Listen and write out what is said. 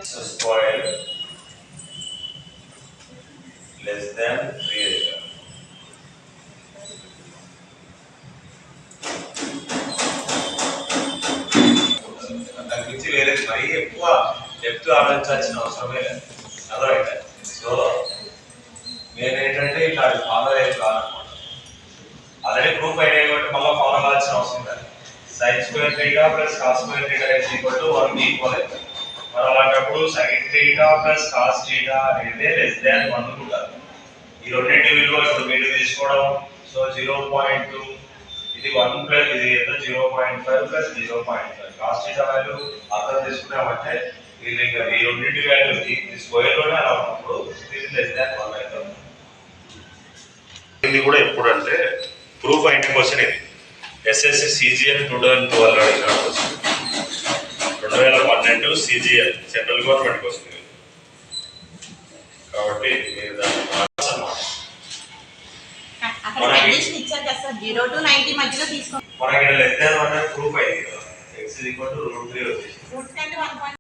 square less than 3 తగ్గించి వేరే మరీ ఎక్కువ డెప్త్ ఆలోచించాల్సిన అవసరమే లేదు. అర్థమైతే సో నేనేంటంటే ఇట్లా ఫాలో అయ్యే కాదనమాట. ఆల్రెడీ ప్రూఫ్ అయినాయి కాబట్టి మళ్ళీ ఫాలో అవ్వాల్సిన అవసరం లేదు. Sine square theta plus cos square theta is equal to 1 equal అవుతుంది. మరి అలాంటప్పుడు sine theta plus cos theta అనేది లెస్ దాన్ 1 ఉంటారు. ఈ రెండింటి విలువ ఇప్పుడు మీరు తీసుకోవడం సో 0.2 ఇది 1 ప్లస్ ఇది ఏదో 0.5 ప్లస్ 0.5 కాస్ థీటా వాల్యూ అర్థం తీసుకున్నామంటే ఇది ఇంకా ఈ రెండింటి వాల్యూ ఈ స్క్వేర్ లోనే అలా ఉన్నప్పుడు ఇది లెస్ దాన్ 1 అవుతుంది. ఇది కూడా ఎప్పుడు అంటే ప్రూఫ్ అయిన క్వశ్చన్ ఇది ఎస్ఎస్సి సిజిఎల్ 2012 అడిగిన question 2012 CGL central government question కాబట్టి మీరు దాన్ని మనకి లెస్ దాన్ 1 ప్రూఫ్ అయింది కదా x √3 వచ్చేసి